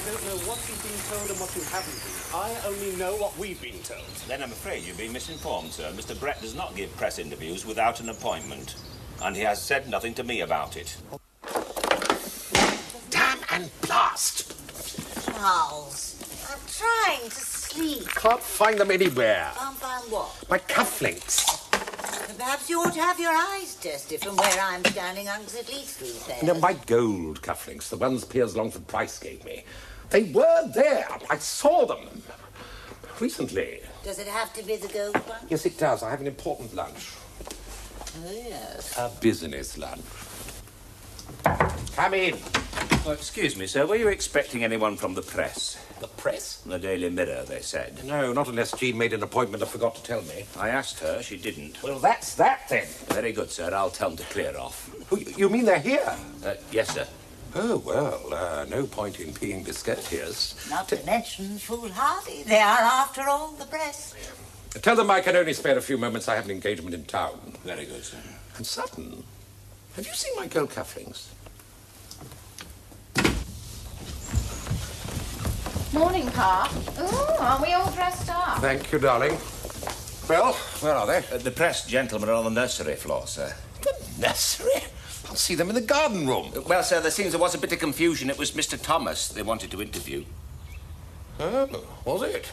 don't know what you've been told and what you haven't been. I only know what we've been told. Then I'm afraid you've been misinformed, sir. Mr. Brett does not give press interviews without an appointment. And he has said nothing to me about it. Damn and blast! Charles, I'm trying to sleep. Can't find them anywhere. Can't find what? My cufflinks. Perhaps you ought to have your eyes tested from where I'm standing, Uncle, at least 3 pairs. No, my gold cufflinks, the ones Piers Longford Price gave me. They were there. I saw them. Recently. Does it have to be the gold one? Yes, it does. I have an important lunch. Oh, yes. A business lunch. Come in. Oh, excuse me, sir. Were you expecting anyone from the press? The press? The Daily Mirror, they said. No, not unless Jean made an appointment and forgot to tell me. I asked her. She didn't. Well, that's that, then. Very good, sir. I'll tell them to clear off. Oh, you mean they're here? Yes, sir. Oh, well, no point in being discourteous. Not to mention foolhardy. They are, after all, the press. Tell them I can only spare a few moments. I have an engagement in town. Very good, sir. And Sutton, have you seen my gold cufflinks? Morning, Pa. Ooh, aren't we all dressed up? Thank you, darling. Well, where are they? The press gentlemen are on the nursery floor, sir. The nursery? I'll see them in the garden room. Well, sir, there seems there was a bit of confusion. It was Mr. Thomas they wanted to interview. Oh, was it?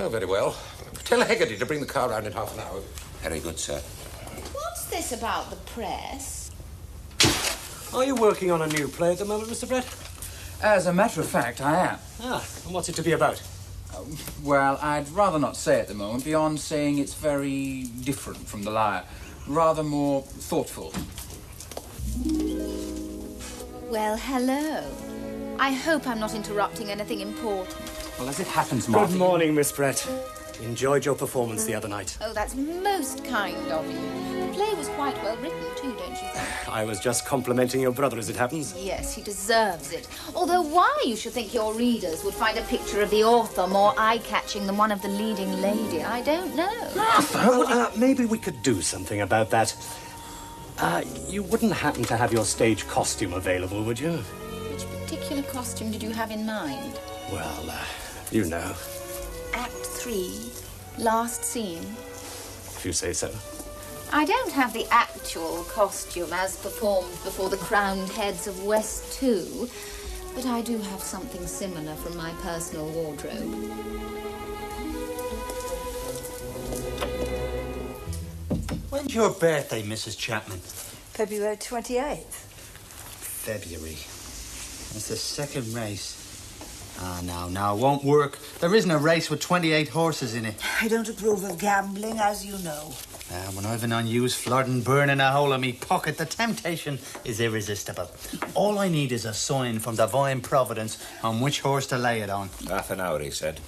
Oh, very well. Tell Hegarty to bring the car round in half an hour. Very good, sir. What's this about the press? Are you working on a new play at the moment, Mr. Brett? As a matter of fact, I am. Ah, and what's it to be about? Well, I'd rather not say at the moment, beyond saying it's very different from The Liar. Rather more thoughtful. Well, hello. I hope I'm not interrupting anything important. Well, as it happens, Martin... Good morning, Miss Brett. Enjoyed your performance the other night. Oh, that's most kind of you. The play was quite well written, too, don't you think? I was just complimenting your brother, as it happens. Yes, he deserves it. Although why you should think your readers would find a picture of the author more eye-catching than one of the leading lady, I don't know. Well, maybe we could do something about that. You wouldn't happen to have your stage costume available, would you? Which particular costume did you have in mind? Well, you know. Act 3, last scene. If you say so. I don't have the actual costume as performed before the crowned heads of West 2, but I do have something similar from my personal wardrobe. When's your birthday, Mrs. Chapman? February 28th. February. That's the second race. No, it won't work. There isn't a race with 28 horses in it. I don't approve of gambling, as you know. When I've an unused florin burning a hole in me pocket, the temptation is irresistible. All I need is a sign from divine providence on which horse to lay it on. Half an hour, he said.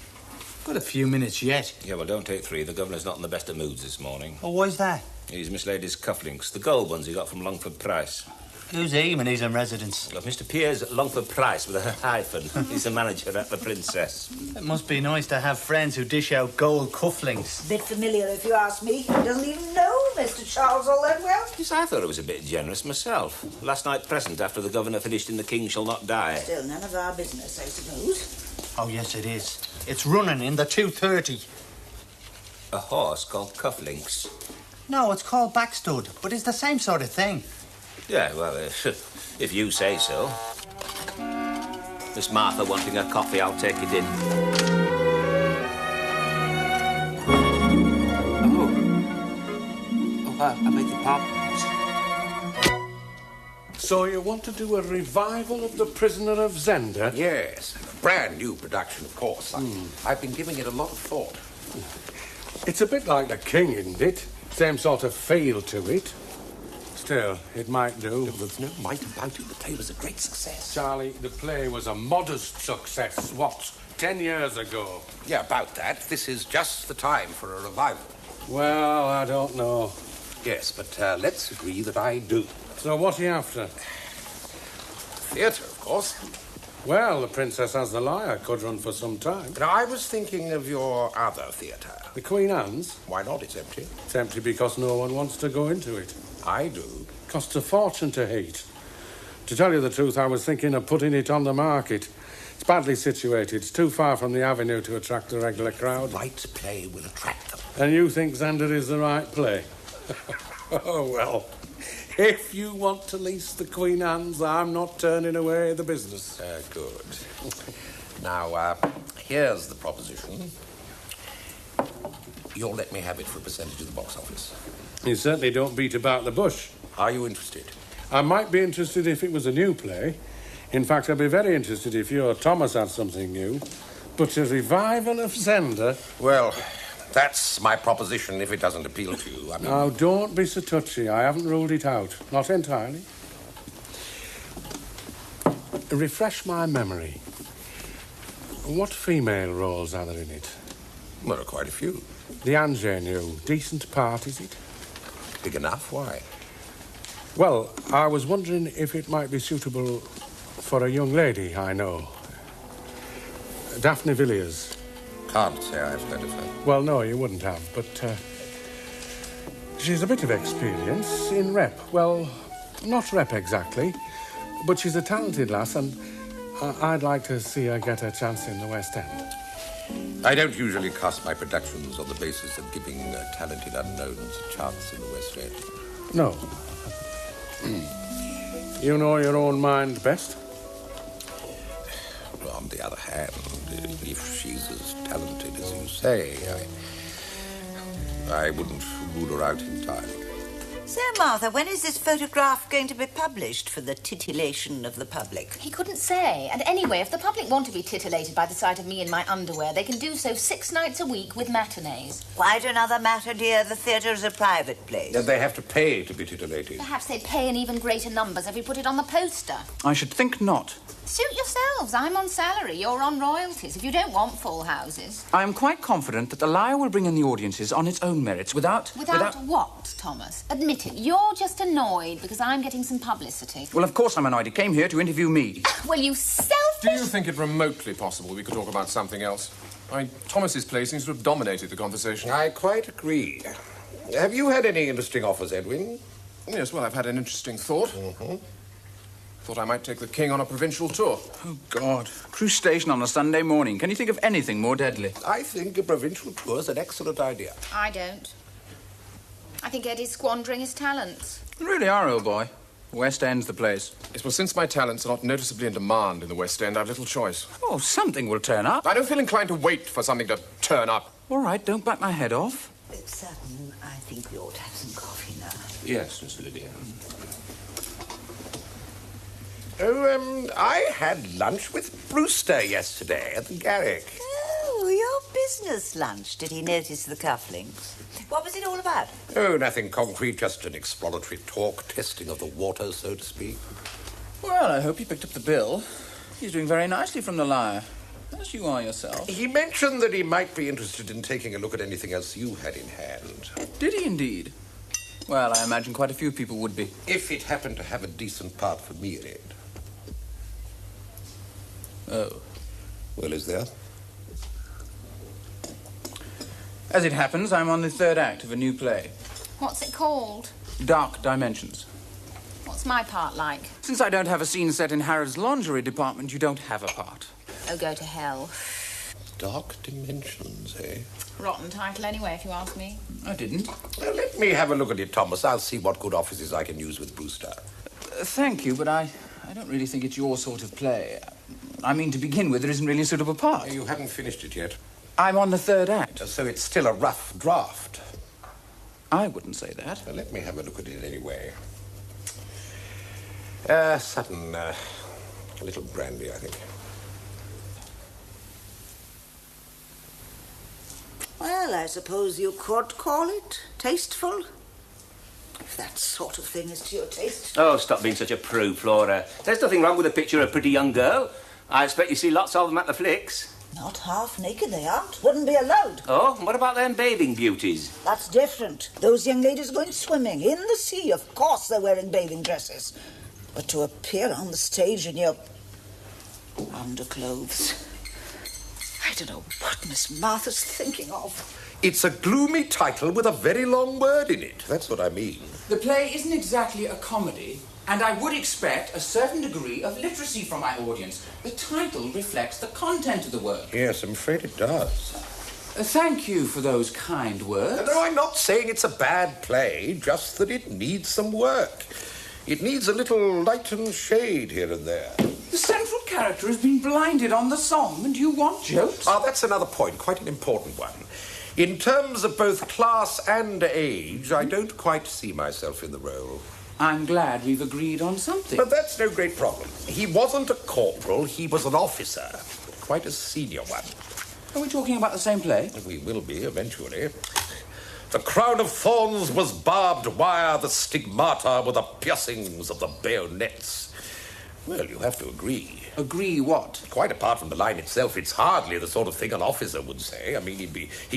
Got a few minutes yet. Yeah, well, don't take 3. The governor's not in the best of moods this morning. Oh, why's that? He's mislaid his cufflinks, the gold ones he got from Longford Price. Who's he when he's in residence? Well, Mr. Piers Longford Price with a hyphen. He's the manager at the Princess. It must be nice to have friends who dish out gold cufflinks. Bit familiar, if you ask me. He doesn't even know Mr. Charles all that well. Yes, I thought it was a bit generous myself. Last night present after the governor finished in The King Shall Not Die. Still none of our business, I suppose. Oh, yes, it is. It's running in the 2:30. A horse called Cufflinks. No, it's called backstud, but it's the same sort of thing. Yeah, well, if you say so. Miss Martha wanting a coffee, I'll take it in. I beg your pardon. So you want to do a revival of The Prisoner of Zenda? Yes, a brand new production, of course. I've been giving it a lot of thought. It's a bit like The King, isn't it? Same sort of feel to it. Still, it might do. There's no might about it. The play was a great success. Charlie, the play was a modest success. What, 10 years ago? Yeah, about that. This is just the time for a revival. Well, I don't know. Yes, but let's agree that I do. So what are you after? Theatre, of course. Well, The Princess Has the Liar could run for some time. Now, I was thinking of your other theatre. The Queen Anne's? Why not? It's empty. It's empty because no one wants to go into it. I do. Costs a fortune to heat. To tell you the truth, I was thinking of putting it on the market. It's badly situated. It's too far from the avenue to attract a regular crowd. The right play will attract them. And you think Xander is the right play? Oh, well, if you want to lease the Queen Anne's, I'm not turning away the business. Good. Now, here's the proposition. You'll let me have it for a percentage of the box office. You certainly don't beat about the bush. Are you interested? I might be interested if it was a new play. In fact, I'd be very interested if you or Thomas had something new. But a revival of Xander... Well, that's my proposition if it doesn't appeal to you. Now, don't be so touchy. I haven't ruled it out. Not entirely. Refresh my memory. What female roles are there in it? Well, quite a few. The ingenue. Decent part, is it? Big enough? Why? Well, I was wondering if it might be suitable for a young lady I know. Daphne Villiers. Can't say I've heard of her. Well, no, you wouldn't have, but she's a bit of experience in rep. Well, not rep exactly, but she's a talented lass, and I'd like to see her get a chance in the West End. I don't usually cast my productions on the basis of giving talented unknowns a chance in the West End. No. You know your own mind best. On the other hand, if she's as talented as you say, I wouldn't rule her out entirely. So, Martha, when is this photograph going to be published for the titillation of the public? He couldn't say. And anyway, if the public want to be titillated by the sight of me in my underwear, they can do so 6 nights a week with matinees. Quite another matter, dear. The theatre is a private place. And they have to pay to be titillated. Perhaps they'd pay in even greater numbers if we put it on the poster. I should think not. Suit yourselves. I'm on salary. You're on royalties. If you don't want full houses. I am quite confident that the Lyre will bring in the audiences on its own merits without... Without what, Thomas? Admit it. You're just annoyed because I'm getting some publicity. Well, of course I'm annoyed. He came here to interview me. Well, you selfish... Do you think it remotely possible we could talk about something else? Thomas's play seems to have dominated the conversation. I quite agree. Have you had any interesting offers, Edwin? Yes, well, I've had an interesting thought. Mm-hmm. Thought I might take the King on a provincial tour. Oh, God. Cruise station on a Sunday morning. Can you think of anything more deadly? I think a provincial tour's an excellent idea. I don't. I think Eddie's squandering his talents. You really are, old boy. West End's the place. Yes, well, since my talents are not noticeably in demand in the West End, I've little choice. Oh, something will turn up. I don't feel inclined to wait for something to turn up. All right, don't bite my head off. Sutton, I think we ought to have some coffee now. Yes, Miss Lydia. Oh, I had lunch with Brewster yesterday at the Garrick. Oh, your business lunch. Did he notice the cufflinks? What was it all about? Oh, nothing concrete, just an exploratory talk, testing of the water, so to speak. Well, I hope he picked up the bill. He's doing very nicely from the Lyre, as you are yourself. He mentioned that he might be interested in taking a look at anything else you had in hand. Did he indeed? Well, I imagine quite a few people would be. If it happened to have a decent part for me in it. Oh. Well, is there? As it happens, I'm on the 3rd act of a new play. What's it called? Dark Dimensions. What's my part like? Since I don't have a scene set in Harrod's lingerie department, you don't have a part. Oh, go to hell. Dark Dimensions, eh? Rotten title anyway, if you ask me. I didn't. Well, let me have a look at it, Thomas. I'll see what good offices I can use with Brewster. Thank you, but I don't really think it's your sort of play. I mean, to begin with, there isn't really a suitable part. You haven't finished it yet. I'm on the 3rd act. So it's still a rough draft. I wouldn't say that. Well, let me have a look at it anyway. Sutton, a little brandy, I think. Well, I suppose you could call it tasteful. If that sort of thing is to your taste. Oh, stop being such a prude, Flora. There's nothing wrong with a picture of a pretty young girl. I expect you see lots of them at the flicks. Not half naked they aren't. Wouldn't be allowed. Oh, what about them bathing beauties? That's different. Those young ladies are going swimming in the sea. Of course they're wearing bathing dresses. But to appear on the stage in your underclothes... I don't know what Miss Martha's thinking of. It's a gloomy title with a very long word in it. That's what I mean. The play isn't exactly a comedy. And I would expect a certain degree of literacy from my audience. The title reflects the content of the work. Yes, I'm afraid it does. Thank you for those kind words. No, I'm not saying it's a bad play, just that it needs some work. It needs a little light and shade here and there. The central character has been blinded on the song, and you want jokes? Ah, that's another point, quite an important one. In terms of both class and age, I don't quite see myself in the role. I'm glad we've agreed on something. But that's no great problem. He wasn't a corporal, he was an officer. Quite a senior one. Are we talking about the same play? We will be, eventually. The crown of thorns was barbed wire, the stigmata were the piercings of the bayonets. Well, you have to agree. Agree what? Quite apart from the line itself, it's hardly the sort of thing an officer would say. I mean, he'd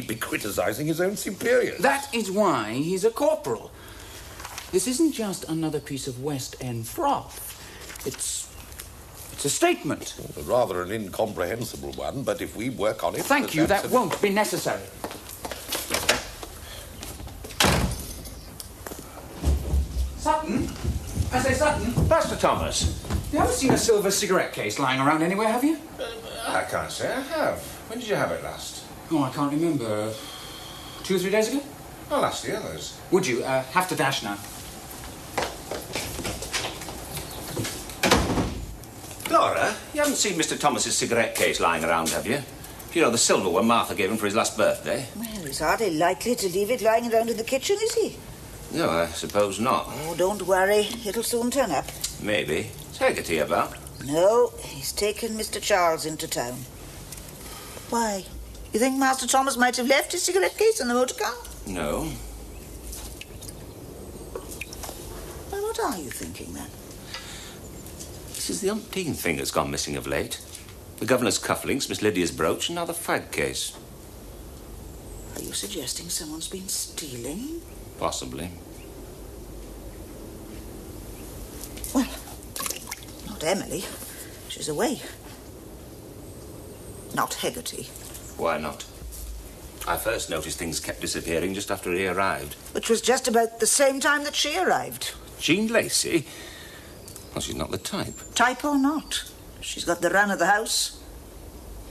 be criticizing his own superiors. That is why he's a corporal. This isn't just another piece of West End froth. It's a statement. Well, rather an incomprehensible one, but if we work on it... Thank you, that won't be necessary. Sutton? I say, Sutton? Master Thomas. You haven't seen a silver cigarette case lying around anywhere, have you? I can't say I have. When did you have it last? Oh, I can't remember. 2 or 3 days ago? I'll ask the others. Would you? Have to dash now. Laura, you haven't seen Mr. Thomas's cigarette case lying around, have you? You know, the silver one Martha gave him for his last birthday. Well, he's hardly likely to leave it lying around in the kitchen, is he? No, I suppose not. Oh, don't worry. It'll soon turn up. Maybe. Is Haggerty about? No, he's taken Mr. Charles into town. Why? You think Master Thomas might have left his cigarette case in the motor car? No. Well, what are you thinking, then? This is the umpteenth thing that's gone missing of late. The governor's cufflinks, Miss Lydia's brooch, and now the fag case. Are you suggesting someone's been stealing? Possibly. Well, not Emily. She's away. Not Haggerty. Why not? I first noticed things kept disappearing just after he arrived. Which was just about the same time that she arrived. Jean Lacey? Well, she's not the type. Type or not. She's got the run of the house.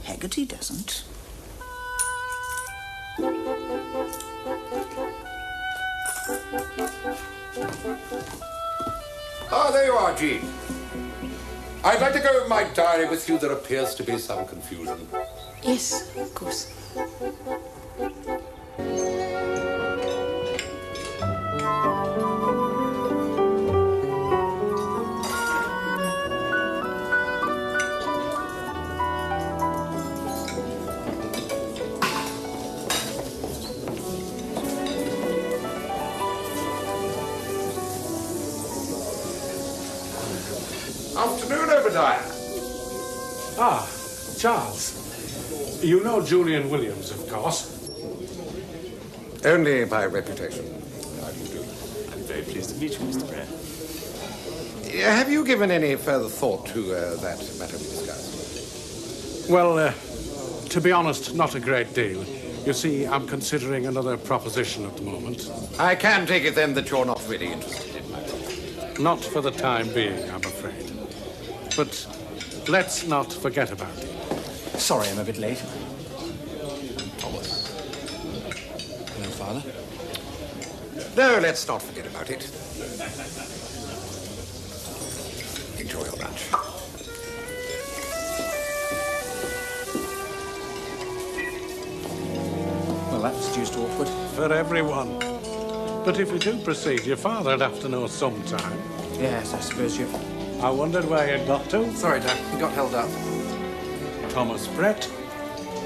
Haggerty doesn't. Ah, there you are, Jean. I'd like to go over my diary with you. There appears to be some confusion. Yes, of course. Afternoon, Obadiah. Ah, Charles. You know Julian Williams, of course. Only by reputation. How do you do? I'm very pleased to meet you, Mr. Brett. Have you given any further thought to that matter we discussed? Well, to be honest, not a great deal. You see, I'm considering another proposition at the moment. I can take it then that you're not really interested in my proposition. Not for the time being, I'm afraid. But let's not forget about it. Sorry I'm a bit late. Thomas. Hello, Father. No, let's not forget about it. Enjoy your lunch. Well, that's deuced awkward. For everyone. But if we do proceed, your father'd have to know sometime. Yes, I suppose you... I wondered where you got to. Sorry, Dad. We got held up. Thomas Brett,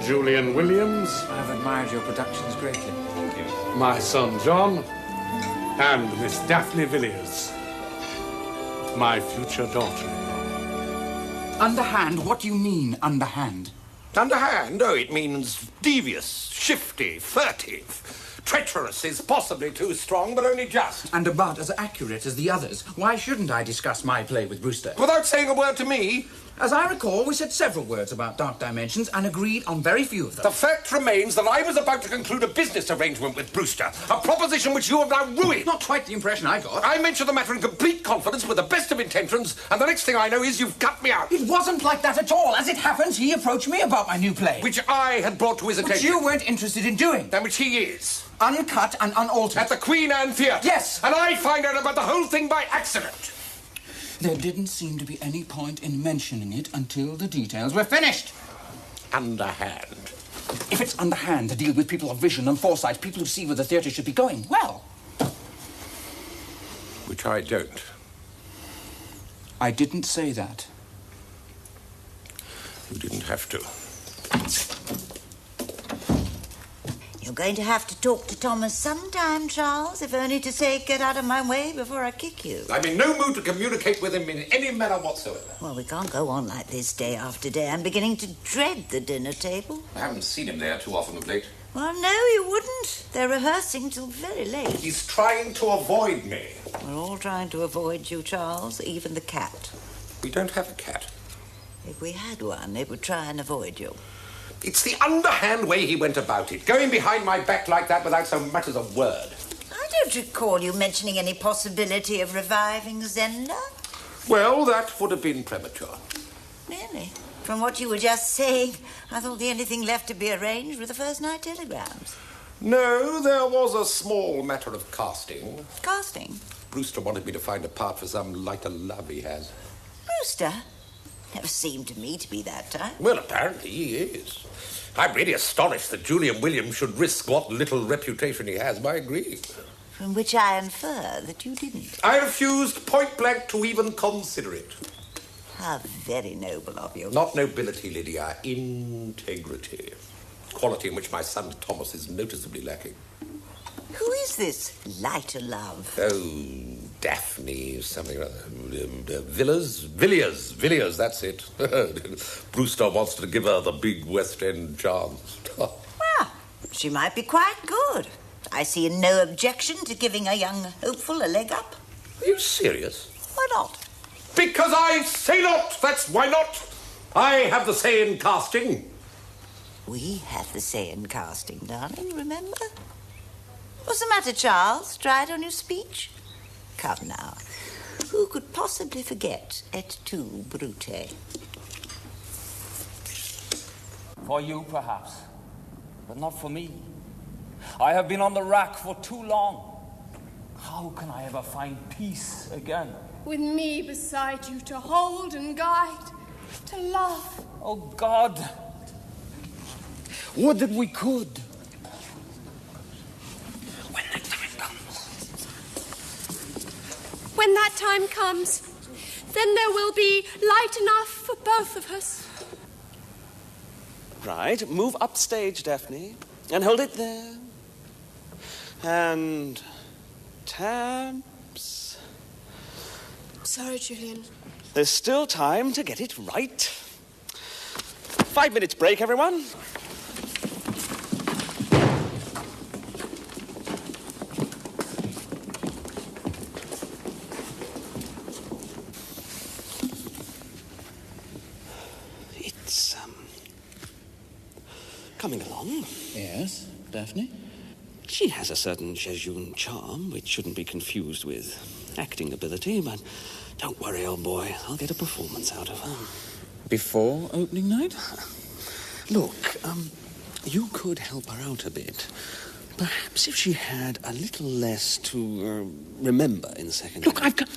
Julian Williams, I've admired your productions greatly. Thank you. my son John, and Miss Daphne Villiers, my future daughter-in-law. Underhand? What do you mean, underhand? Underhand? Oh, it means devious, shifty, furtive. Treacherous is possibly too strong, but only just. And about as accurate as the others. Why shouldn't I discuss my play with Brewster? Without saying a word to me? As I recall, we said several words about dark dimensions and agreed on very few of them. The fact remains that I was about to conclude a business arrangement with Brewster, a proposition which you have now ruined. Not quite the impression I got. I mentioned the matter in complete confidence with the best of intentions, and the next thing I know is you've cut me out. It wasn't like that at all. As it happens, he approached me about my new play. Which I had brought to his attention. Which you weren't interested in doing. And which he is. Uncut and unaltered. At the Queen Anne Theatre. Yes. And I find out about the whole thing by accident. There didn't seem to be any point in mentioning it until the details were finished. Underhand. If it's underhand to deal with people of vision and foresight, people who see where the theatre should be going, well... Which I don't. I didn't say that. You didn't have to. You're going to have to talk to Thomas sometime, Charles, if only to say, get out of my way before I kick you. I'm in no mood to communicate with him in any manner whatsoever. Well, we can't go on like this day after day. I'm beginning to dread the dinner table. I haven't seen him there too often of late. Well, no, you wouldn't. They're rehearsing till very late. He's trying to avoid me. We're all trying to avoid you, Charles, even the cat. We don't have a cat. If we had one, it would try and avoid you. It's the underhand way he went about it, going behind my back like that without so much as a word. I don't recall you mentioning any possibility of reviving Zenda. Well, that would have been premature. Really? From what you were just saying, I thought the only thing left to be arranged were the first night telegrams. No, there was a small matter of casting. Casting? Brewster wanted me to find a part for some lighter love he has. Brewster? Never seemed to me to be that type. Well, apparently he is. I'm really astonished that Julian Williams should risk what little reputation he has by agreeing. From which I infer that you didn't. I refused point blank to even consider it. How very noble of you. Not nobility, Lydia. Integrity. Quality in which my son Thomas is noticeably lacking. Who is this lighter love? Oh, Daphne, something or other. Villiers, that's it. Brewster wants to give her the big West End chance. Well, she might be quite good. I see no objection to giving a young hopeful a leg up. Are you serious? Why not? Because I say not, that's why not. I have the say in casting. We have the say in casting, darling, remember? What's the matter, Charles? Tried on your speech? Come now. Who could possibly forget et tu, Brute? For you, perhaps, but not for me. I have been on the rack for too long. How can I ever find peace again? With me beside you to hold and guide, to love. Oh, God. Would that we could. When that time comes. When that time comes, then there will be light enough for both of us. Right, move upstage, Daphne, and hold it there. And taps. Sorry, Julian. There's still time to get it right. 5 minutes break, everyone. It's, coming along. Yes, Daphne? She has a certain jejune charm, which shouldn't be confused with acting ability, but don't worry, old boy. I'll get a performance out of her. Before opening night? Look, you could help her out a bit. Perhaps if she had a little less to remember in the second Look, act. I've got...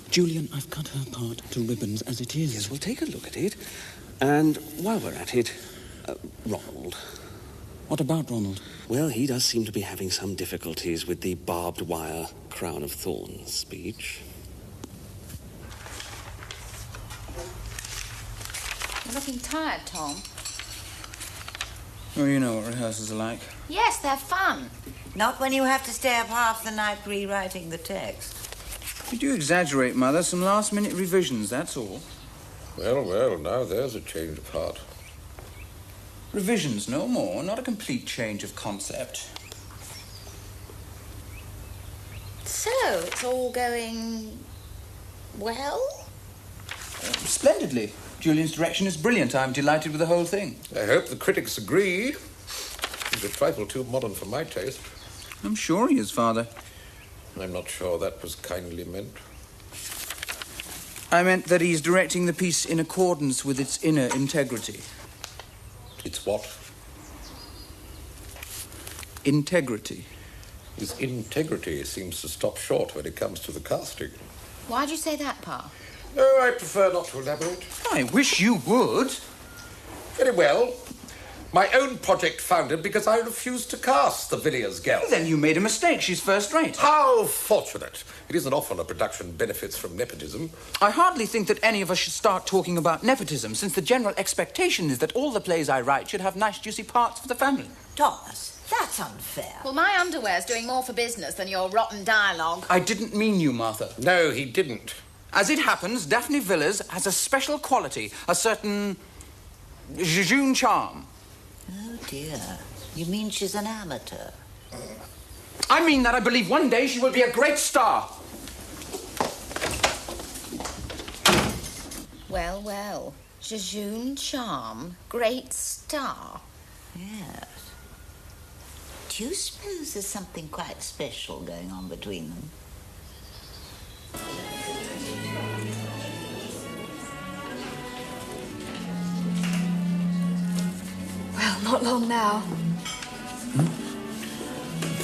Julian, I've cut her part to ribbons as it is. Yes, we'll take a look at it. And while we're at it, Ronald. What about Ronald? Well, he does seem to be having some difficulties with the barbed wire crown of thorns speech. You're looking tired, Tom. Oh, you know what rehearsals are like. Yes, they're fun. Not when you have to stay up half the night rewriting the text. You do exaggerate, Mother. Some last-minute revisions, that's all. Well, now there's a change of heart. Revisions, no more. Not a complete change of concept. So, it's all going... well? Splendidly. Julian's direction is brilliant. I'm delighted with the whole thing. I hope the critics agree. He's a trifle too modern for my taste. I'm sure he is, Father. I'm not sure that was kindly meant. I meant that he's directing the piece in accordance with its inner integrity. It's what? Integrity. His integrity seems to stop short when it comes to the casting. Why'd you say that, Pa? Oh, I prefer not to elaborate. I wish you would. Very well. My own project foundered because I refused to cast the Villiers girl. Then you made a mistake. She's first rate. How fortunate. It isn't often a production benefits from nepotism. I hardly think that any of us should start talking about nepotism, since the general expectation is that all the plays I write should have nice, juicy parts for the family. Thomas, that's unfair. Well, my underwear's doing more for business than your rotten dialogue. I didn't mean you, Martha. No, he didn't. As it happens, Daphne Villiers has a special quality, a certain jejune charm. Oh, dear. You mean she's an amateur? I mean that I believe one day she will be a great star. Well, well. Jejune charm, great star. Yes. Do you suppose there's something quite special going on between them? Well, not long now.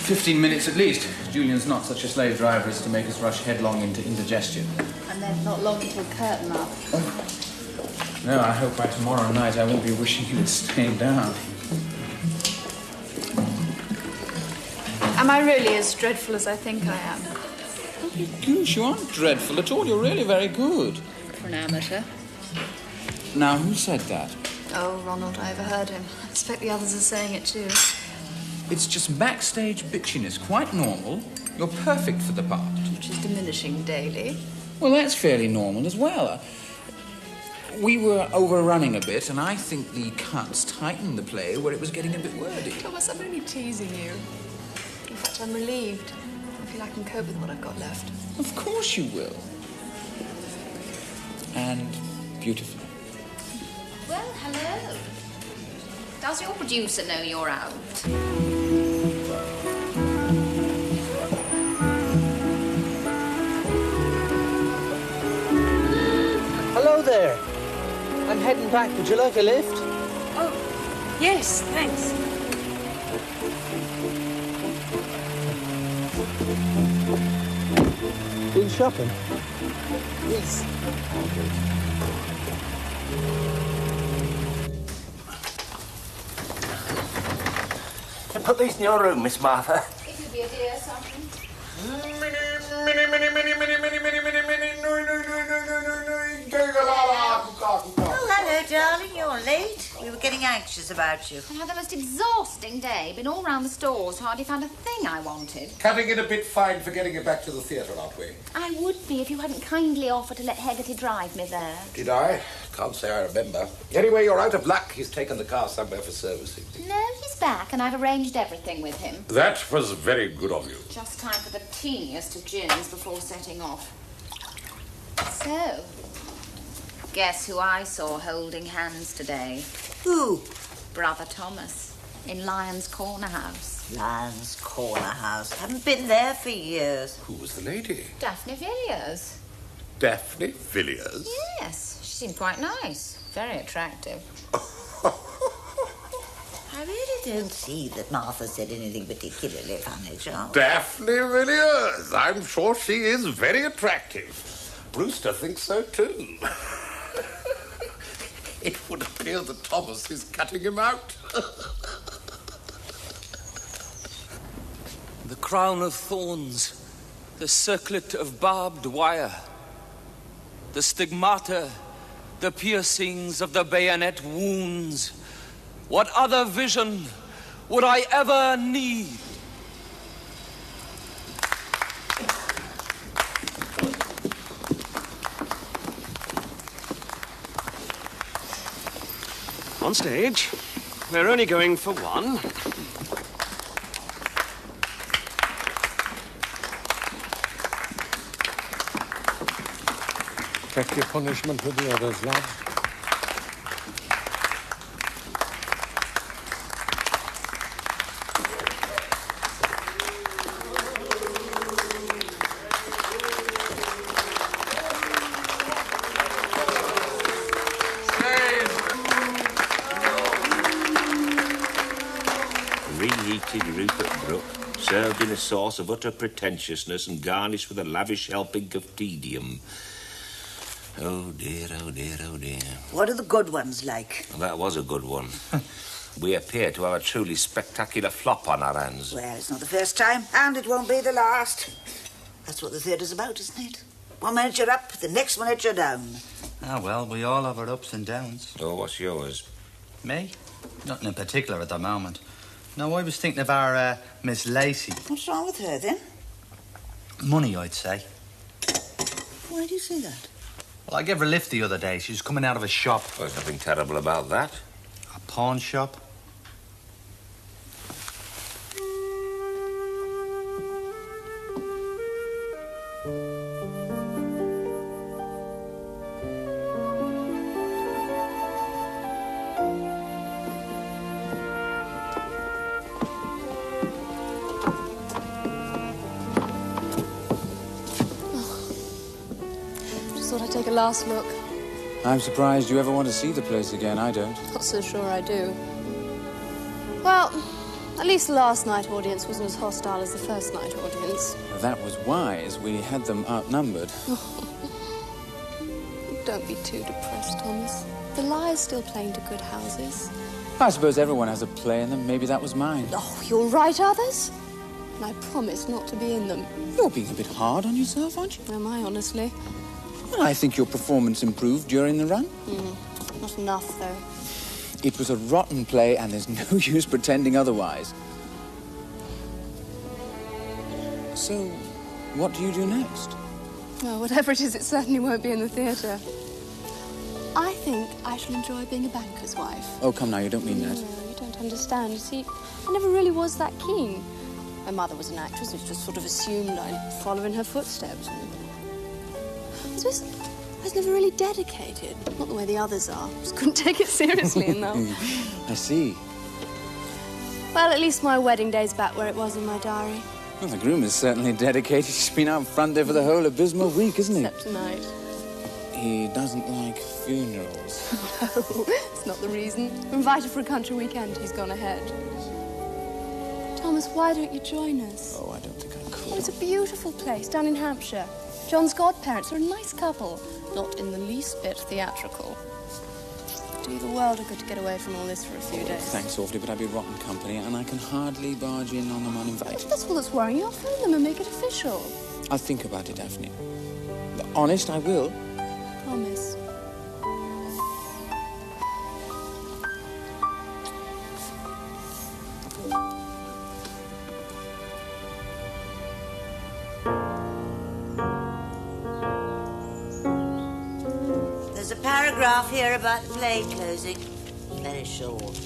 15 minutes at least. Julian's not such a slave driver as to make us rush headlong into indigestion. And then not long until curtain up. No, I hope by tomorrow night I won't be wishing you had stayed down. Am I really as dreadful as I think I am? Goose, you aren't dreadful at all. You're really very good. For an amateur. Now, who said that? Oh, Ronald, I overheard him. I expect the others are saying it too. It's just backstage bitchiness, quite normal. You're perfect for the part. Which is diminishing daily. Well, that's fairly normal as well. We were overrunning a bit, and I think the cuts tightened the play where it was getting a bit wordy. Thomas, I'm only teasing you. In fact, I'm relieved. I feel I can cope with what I've got left. Of course you will. And beautifully. Well, hello. Does your producer know you're out? Hello there. I'm heading back. Would you like a lift? Oh, yes, thanks. Been shopping? Yes. Put these in your room, Miss Martha. It would be a dear something. Oh, hello, darling. You're late. We were getting anxious about you. I had the most exhausting day. Been all round the stores, hardly found a thing I wanted. Cutting it a bit fine for getting it back to the theatre, aren't we? I would be if you hadn't kindly offered to let Hegarty drive me there. Did I? Can't say I remember. Anyway, you're out of luck. He's taken the car somewhere for servicing. No, he's back, and I've arranged everything with him. That was very good of you. Just time for the teeniest of gins before setting off. So, guess who I saw holding hands today? Who? Brother Thomas, in Lyon's Corner House. Lyon's Corner House. Haven't been there for years. Who was the lady? Daphne Villiers. Daphne Villiers? Yes, she seemed quite nice. Very attractive. I really don't see that Martha said anything particularly funny, Charles. Daphne Villiers. I'm sure she is very attractive. Brewster thinks so too. It would appear that Thomas is cutting him out. The crown of thorns, the circlet of barbed wire, the stigmata, the piercings of the bayonet wounds. What other vision would I ever need? On stage. We're only going for one. Take your punishment with the others, lads. heated Rupert Brooke, served in a sauce of utter pretentiousness and garnished with a lavish helping of tedium. Oh dear, oh dear, oh dear. What are the good ones like? Well, that was a good one. We appear to have a truly spectacular flop on our hands. Well, it's not the first time, and it won't be the last. That's what the theatre's about, isn't it? One minute you're up, the next minute you're down. Ah, well, we all have our ups and downs. Oh, what's yours? Me? Nothing in particular at the moment. No, I was thinking of our Miss Lacey. What's wrong with her, then? Money, I'd say. Why do you say that? Well, I gave her a lift the other day. She was coming out of a shop. Well, there's nothing terrible about that. A pawn shop? Take a last look. I'm surprised you ever want to see the place again. I don't. Not so sure I do. Well, at least the last night audience wasn't as hostile as the first night audience. That was wise. We had them outnumbered. Don't be too depressed, Thomas. The Liar's still playing to good houses. I suppose everyone has a play in them. Maybe that was mine. Oh, you'll write others? And I promise not to be in them. You're being a bit hard on yourself, aren't you? Am I, honestly? Well, I think your performance improved during the run. Not enough, though. It was a rotten play, and there's no use pretending otherwise. So, what do you do next? Well, whatever it is, it certainly won't be in the theatre. I think I shall enjoy being a banker's wife. Oh, come now, you don't mean that. No, you don't understand. You see, I never really was that keen. My mother was an actress, which just sort of assumed I'd follow in her footsteps. I was never really dedicated. Not the way the others are. Just couldn't take it seriously enough. I see. Well, at least my wedding day's back where it was in my diary. Well, the groom is certainly dedicated. He's been out front there for the whole abysmal week, isn't he? Except tonight. He doesn't like funerals. No, it's not the reason. We're invited for a country weekend. He's gone ahead. Thomas, why don't you join us? Oh, I don't think I could. Oh, it's a beautiful place down in Hampshire. John's godparents are a nice couple. Not in the least bit theatrical. Do you the world of good to get away from all this for a few days. Thanks awfully, but I'd be rotten company, and I can hardly barge in on them uninvited. If that's all that's worrying you, I'll phone them and make it official. I'll think about it, Daphne. Honest, I will. Promise. Paragraph here about the play closing. Very short.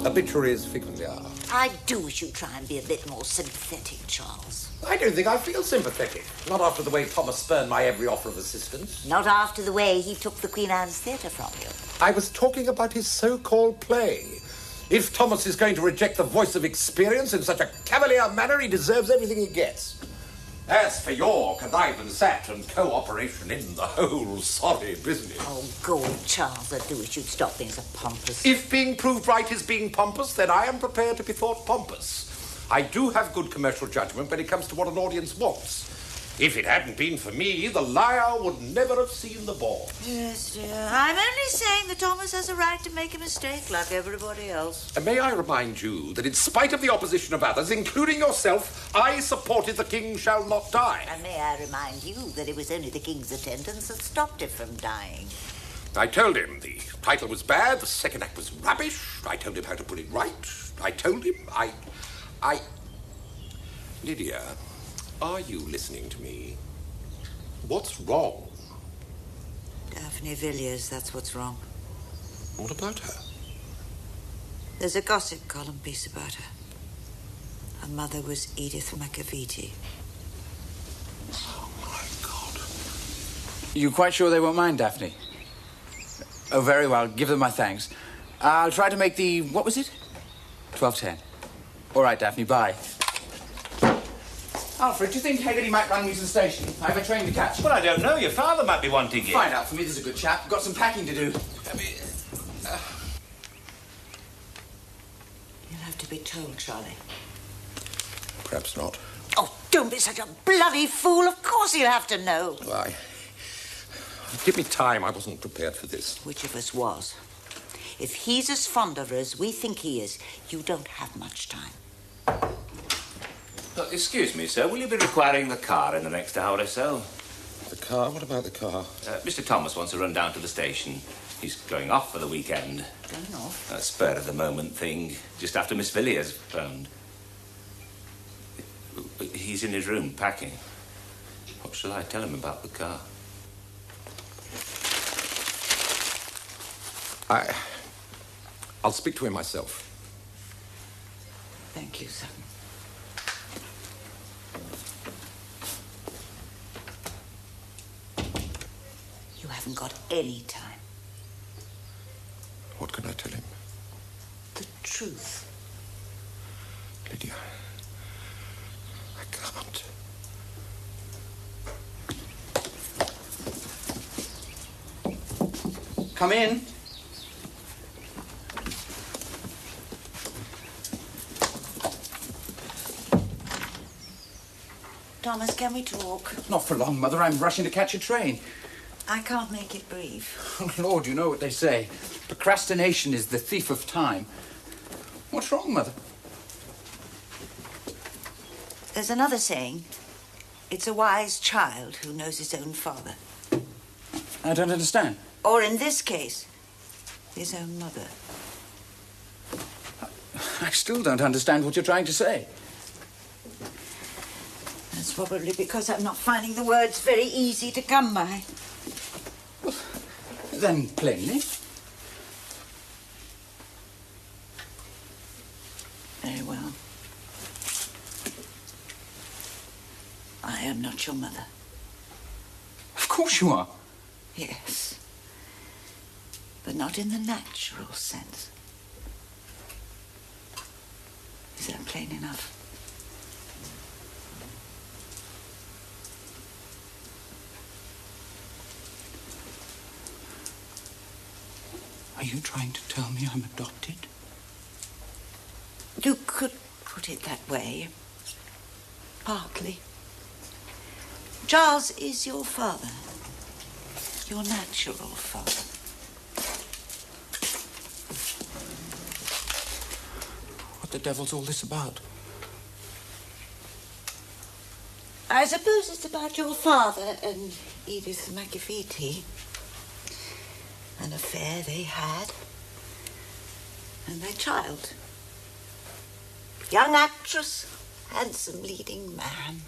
Obituaries frequently are. I do wish you'd try and be a bit more sympathetic, Charles. I don't think I feel sympathetic. Not after the way Thomas spurned my every offer of assistance. Not after the way he took the Queen Anne's Theatre from you. I was talking about his so-called play. If Thomas is going to reject the voice of experience in such a cavalier manner, he deserves everything he gets. As for your connivance at and cooperation in the whole sorry business... Oh, go, Charles. I do wish you'd stop being so pompous. If being proved right is being pompous, then I am prepared to be thought pompous. I do have good commercial judgment when it comes to what an audience wants. If it hadn't been for me, the Liar would never have seen the ball. Yes, dear. I'm only saying that Thomas has a right to make a mistake like everybody else. And may I remind you that in spite of the opposition of others, including yourself, I supported The King Shall Not Die. And may I remind you that it was only the King's attendants that stopped it from dying. I told him the title was bad, the second act was rubbish. I told him how to put it right. I told him Lydia, are you listening to me? What's wrong? Daphne Villiers, that's what's wrong. What about her? There's a gossip column piece about her. Her mother was Edith Macavity. Oh, my God. You quite sure they won't mind, Daphne? Oh, very well. Give them my thanks. I'll try to make the... what was it? 12:10. All right, Daphne, bye. Alfred, do you think Haggerty might run me to the station? I have a train to catch. Well, I don't know. Your father might be wanting you. Find out for me. There's a good chap. Got some packing to do. You'll have to be told, Charlie. Perhaps not. Oh, don't be such a bloody fool. Of course he'll have to know. Why? Give me time. I wasn't prepared for this. Which of us was? If he's as fond of her as we think he is, you don't have much time. Excuse me, sir. Will you be requiring the car in the next hour or so? The car? What about the car? Mr. Thomas wants to run down to the station. He's going off for the weekend. Going off? A spur-of-the-moment thing, just after Miss Villiers phoned. He's in his room, packing. What shall I tell him about the car? I'll speak to him myself. Thank you, sir. You haven't got any time. What can I tell him? The truth. Lydia, I can't. Come in. Thomas, can we talk? Not for long, Mother. I'm rushing to catch a train. I can't make it brief. Oh, Lord, you know what they say. Procrastination is the thief of time. What's wrong, Mother? There's another saying. It's a wise child who knows his own father. I don't understand. Or in this case, his own mother. I still don't understand what you're trying to say. That's probably because I'm not finding the words very easy to come by. Then, plainly. Very well. I am not your mother. Of course you are. Yes. But not in the natural sense. Is that plain enough? Are you trying to tell me I'm adopted? You could put it that way. Partly. Charles is your father. Your natural father. What the devil's all this about? I suppose it's about your father and Edith McAfee. An affair they had. And their child. Young actress, handsome leading man,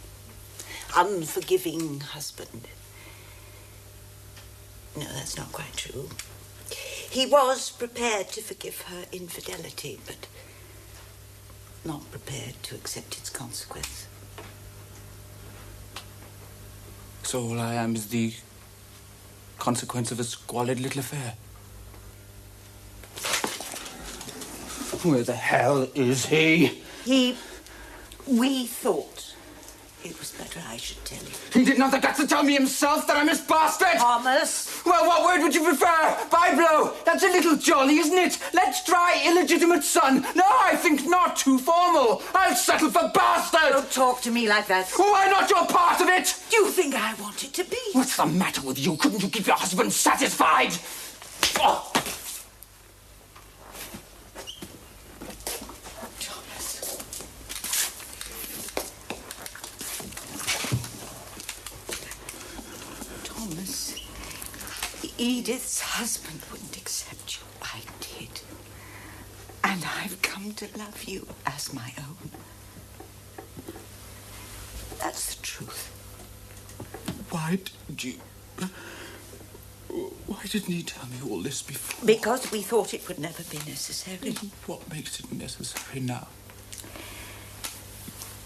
unforgiving husband. No, that's not quite true. He was prepared to forgive her infidelity, but not prepared to accept its consequence. So all I am is the consequence of a squalid little affair. Where the hell is he? We thought it was better I should tell you. He did not the guts to tell me himself that I'm his bastard! Thomas! Well, what word would you prefer? Byblow? That's a little jolly, isn't it? Let's try illegitimate son. No, I think not. Too formal. I'll settle for bastard! Don't talk to me like that. Why not your part of it? You think I want it to be? What's the matter with you? Couldn't you keep your husband satisfied? Oh. Edith's husband wouldn't accept you. I did. And I've come to love you as my own. That's the truth. Why didn't he tell me all this before? Because we thought it would never be necessary. What makes it necessary now?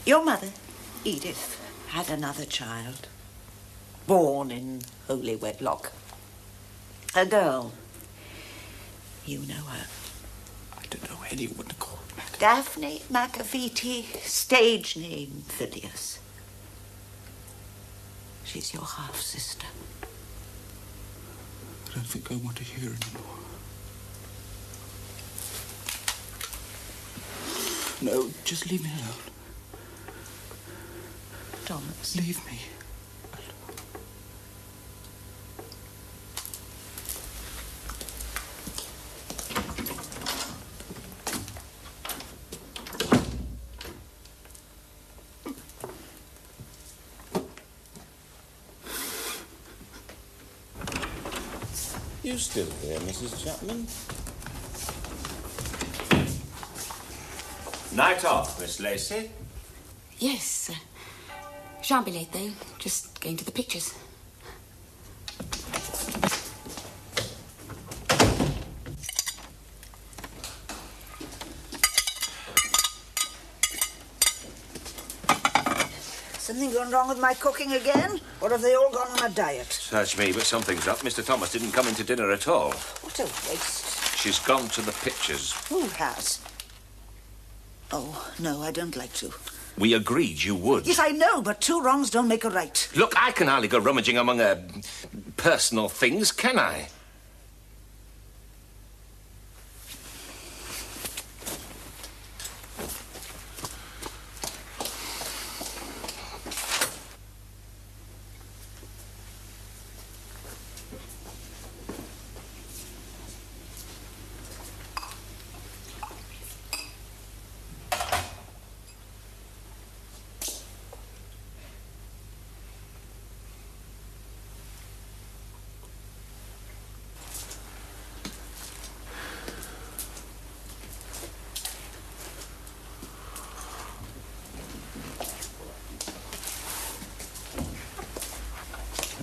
Your mother, Edith, had another child. Born in holy wedlock. A girl. You know her. I don't know anyone called Daphne McAfee, stage name Villiers. She's your half-sister. I don't think I want to hear anymore. No, just leave me alone. Thomas. Leave me. You still here, Mrs. Chapman? Night off, Miss Lacey. Yes. Shan't be late, though. Just going to the pictures. Something gone wrong with my cooking again? Or have they all gone on a diet? Search me, but something's up. Mr. Thomas didn't come into dinner at all. What a waste. She's gone to the pictures. Who has? Oh, no, I don't like to. We agreed you would. Yes, I know, but two wrongs don't make a right. Look, I can hardly go rummaging among personal things, can I?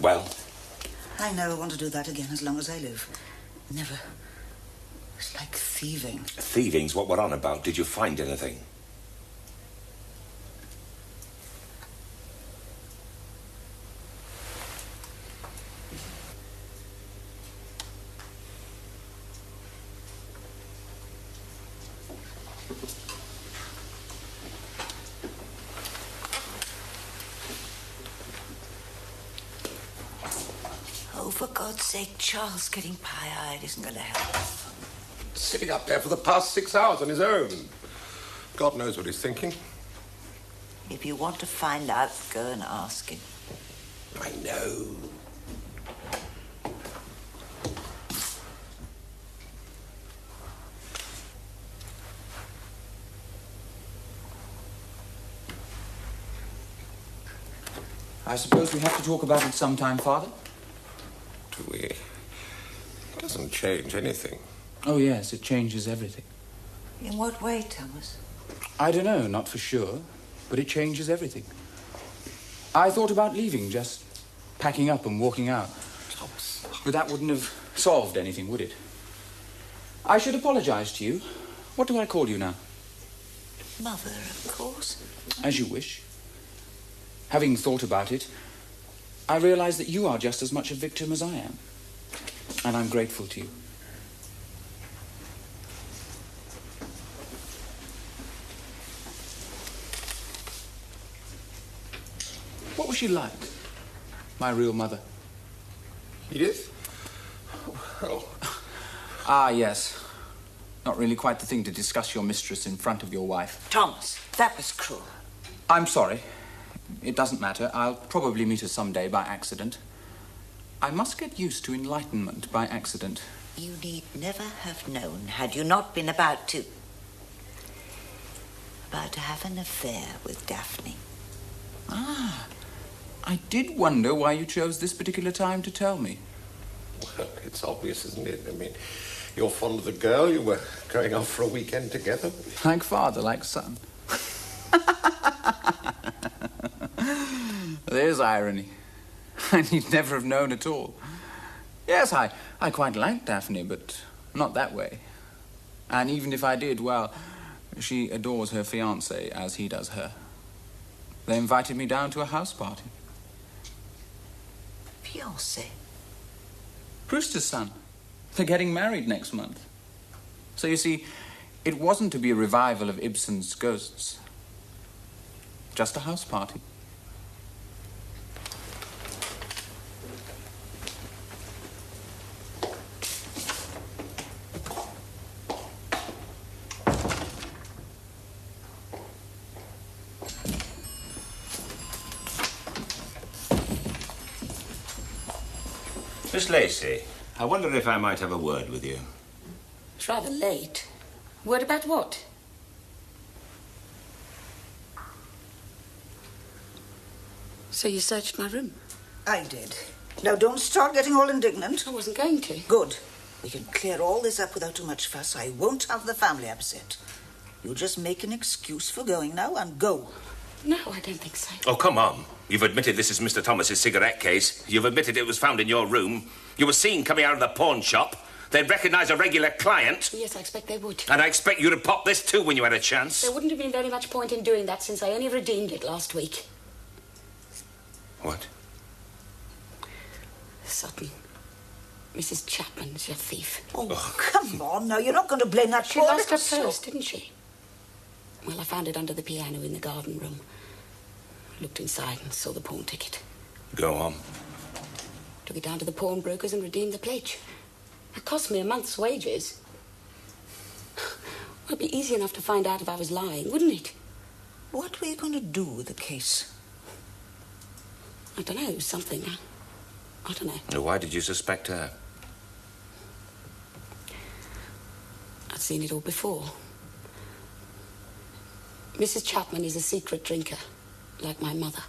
Well? I never want to do that again as long as I live. Never. It's like thieving. Thieving's what we're on about. Did you find anything? Oh, for God's sake, Charles getting pie-eyed isn't going to help. Sitting up there for the past 6 hours on his own. God knows what he's thinking. If you want to find out, go and ask him. I know. I suppose we have to talk about it sometime, Father? Do we? It doesn't change anything. Oh, yes, it changes everything. In what way, Thomas? I don't know, not for sure, but it changes everything. I thought about leaving, just packing up and walking out. Thomas. But that wouldn't have solved anything, would it? I should apologize to you. What do I call you now? Mother, of course. As you wish. Having thought about it, I realize that you are just as much a victim as I am. And I'm grateful to you. What was she like? My real mother. Edith? Well... Ah, yes. Not really quite the thing to discuss your mistress in front of your wife. Thomas, that was cruel. I'm sorry. It doesn't matter. I'll probably meet her someday by accident. I must get used to enlightenment by accident. You need never have known, had you not been about to have an affair with Daphne. Ah, I did wonder why you chose this particular time to tell me. Well, it's obvious, isn't it? I mean, you're fond of the girl. You were going off for a weekend together. Like father, like son. There's irony. I need never have known at all. Yes, I quite like Daphne, but not that way. And even if I did, well, she adores her fiancé as he does her. They invited me down to a house party. Fiancé? Brewster's son. They're getting married next month. So you see, it wasn't to be a revival of Ibsen's Ghosts. Just a house party. Miss Lacey, I wonder if I might have a word with you. It's rather late. Word about what? So you searched my room? I did. Now, don't start getting all indignant. I wasn't going to. Good. We can clear all this up without too much fuss. I won't have the family upset. You just make an excuse for going now and go. No, I don't think so. Oh, come on. You've admitted this is Mr. Thomas's cigarette case. You've admitted it was found in your room. You were seen coming out of the pawn shop. They'd recognise a regular client. Yes, I expect they would. And I expect you to pop this too when you had a chance. There wouldn't have been very much point in doing that since I only redeemed it last week. What? Sutton. Mrs. Chapman's your thief. Oh, come on now. You're not going to blame that She poor lost her little purse, didn't she? Well, I found it under the piano in the garden room. Looked inside and saw the pawn ticket. Go on. Took it down to the pawnbrokers and redeemed the pledge. It cost me a month's wages. Well, it'd be easy enough to find out if I was lying, wouldn't it? What were you going to do with the case? I don't know, something. I don't know. Now, why did you suspect her? I'd seen it all before. Mrs. Chapman is a secret drinker, like my mother.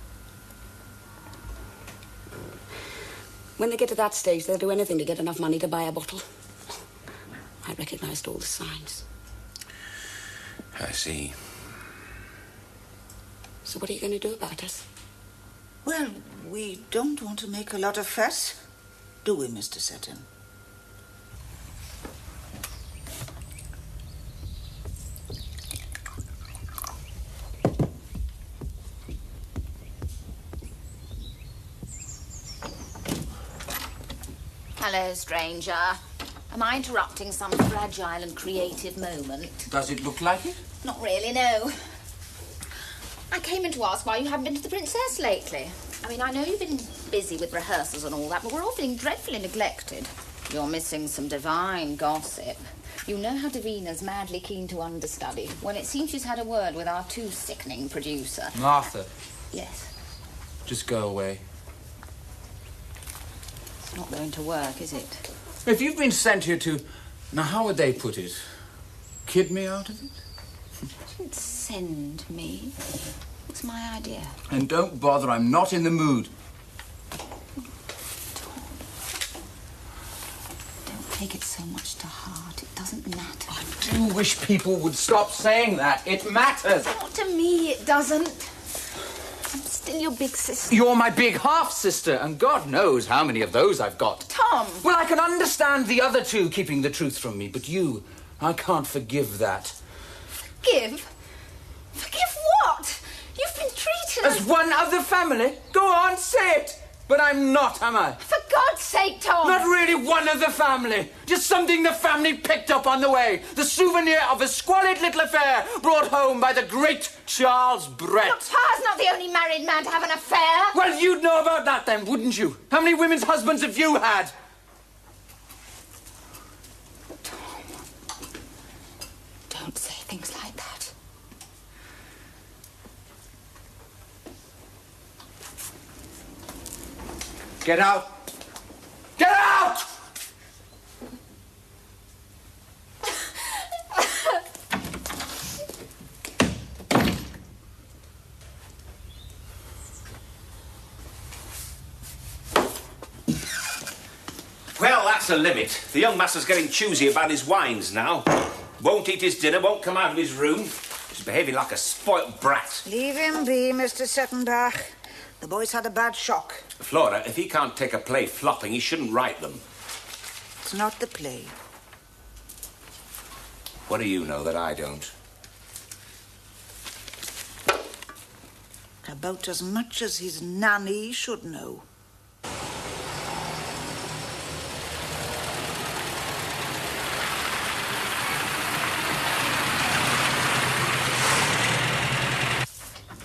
When they get to that stage, they'll do anything to get enough money to buy a bottle. I recognised all the signs. I see. So what are you going to do about us? Well, we don't want to make a lot of fuss, do we, Mr. Sutton? Hello, stranger. Am I interrupting some fragile and creative moment? Does it look like it? Not really, no. I came in to ask why you haven't been to the Princess lately. I mean, I know you've been busy with rehearsals and all that, but we're all feeling dreadfully neglected. You're missing some divine gossip. You know how Davina's madly keen to understudy. Well, it seems she's had a word with our too sickening producer. Martha. Yes. Just go away. It's not going to work, is it? If you've been sent here to... Now, how would they put it? Kid me out of it? Don't send me. It's my idea. And don't bother, I'm not in the mood. Don't take it so much to heart. It doesn't matter. I do wish people would stop saying that. It matters. Not to me, it doesn't. I'm still your big sister. You're my big half-sister, and God knows how many of those I've got. Tom! Well, I can understand the other two keeping the truth from me, but you, I can't forgive that. Forgive? Forgive what? You've been treated As one of the family? Go on, say it. But I'm not, am I? For God's sake, Tom! Not really one of the family. Just something the family picked up on the way. The souvenir of a squalid little affair brought home by the great Charles Brett. Look, Pa's not the only married man to have an affair. Well, you'd know about that then, wouldn't you? How many women's husbands have you had? Tom, don't say things like that. Get out! Get out! Well, that's a limit. The young master's getting choosy about his wines now. Won't eat his dinner, won't come out of his room. He's behaving like a spoilt brat. Leave him be, Mr. Settenbach. The boy's had a bad shock. Flora, if he can't take a play flopping, he shouldn't write them. It's not the play. What do you know that I don't? About as much as his nanny should know.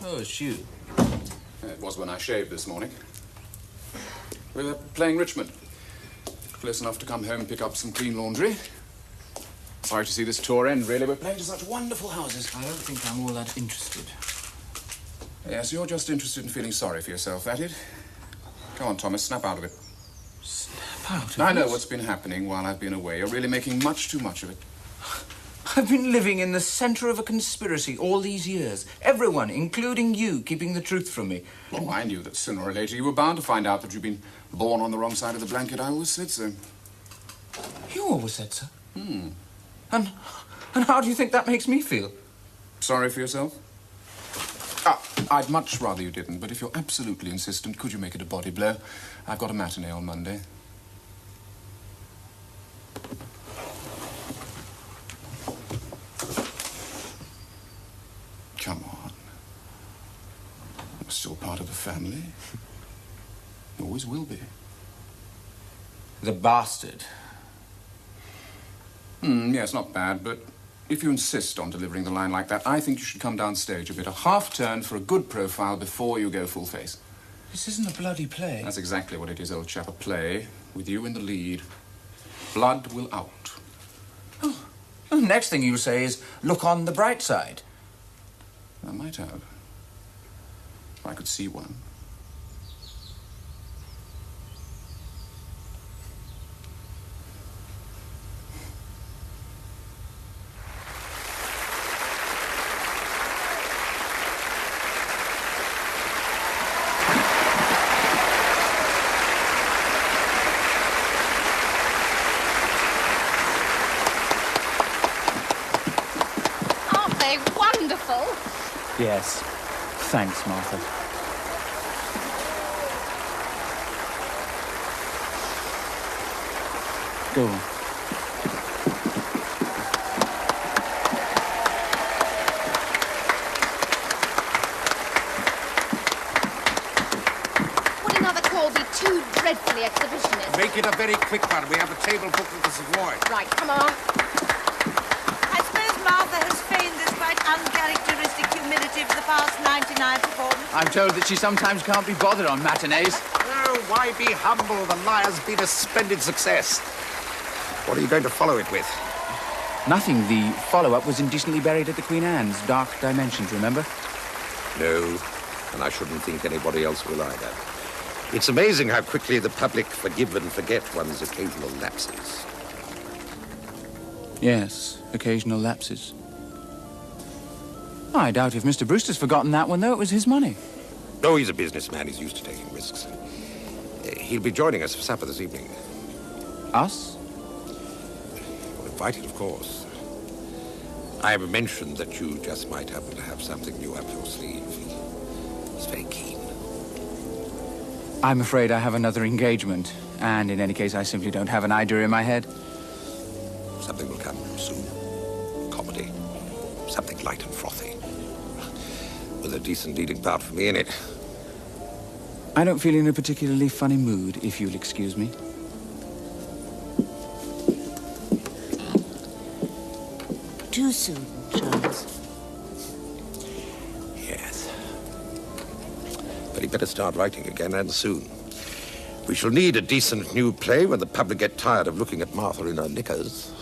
Oh, it's you. It was when I shaved this morning. We were playing Richmond. Close enough to come home and pick up some clean laundry. Sorry to see this tour end, really. We're playing to such wonderful houses. I don't think I'm all that interested. Yes, you're just interested in feeling sorry for yourself, that it? Come on, Thomas, snap out of it. Snap I know what's been happening while I've been away. You're really making much too much of it. I've been living in the centre of a conspiracy all these years. Everyone, including you, keeping the truth from me. Oh, I knew that sooner or later you were bound to find out that you'd been born on the wrong side of the blanket. I always said so. You always said so? And how do you think that makes me feel? Sorry for yourself? I'd much rather you didn't, but if you're absolutely insistent, could you make it a body blow? I've got a matinee on Monday. Come on. You're still part of the family. You always will be. The bastard. Yes, not bad, but if you insist on delivering the line like that, I think you should come downstage a bit. A half turn for a good profile before you go full face. This isn't a bloody play. That's exactly what it is, old chap. A play with you in the lead. Blood will out. Oh. The next thing you say is, look on the bright side. I might have. If I could see one. Yes. Thanks, Martha. Go on. Would another call be too dreadfully exhibitionist? Make it a very quick one. We have a table booked with the Savoy. Right, come on. I suppose Martha has feigned this quite uncharacteristic humility for the past 99 performances. I'm told that she sometimes can't be bothered on matinees. Oh, why be humble? The liar's been a splendid success. What are you going to follow it with? Nothing. The follow-up was indecently buried at the Queen Anne's. Dark Dimensions, remember? No, and I shouldn't think anybody else will either. It's amazing how quickly the public forgive and forget one's occasional lapses. Yes, occasional lapses. I doubt if Mr. Brewster's forgotten that one, though. It was his money. Oh, he's a businessman. He's used to taking risks. He'll be joining us for supper this evening. Us? Well, invited, of course. I have mentioned that you just might happen to have something new up your sleeve. He's very keen. I'm afraid I have another engagement. And in any case, I simply don't have an idea in my head. Something will come soon. Comedy. Something light and frothy. With a decent leading part for me in it. I don't feel in a particularly funny mood, if you'll excuse me. Too soon, Charles. Yes. But he'd better start writing again, and soon. We shall need a decent new play when the public get tired of looking at Martha in her knickers.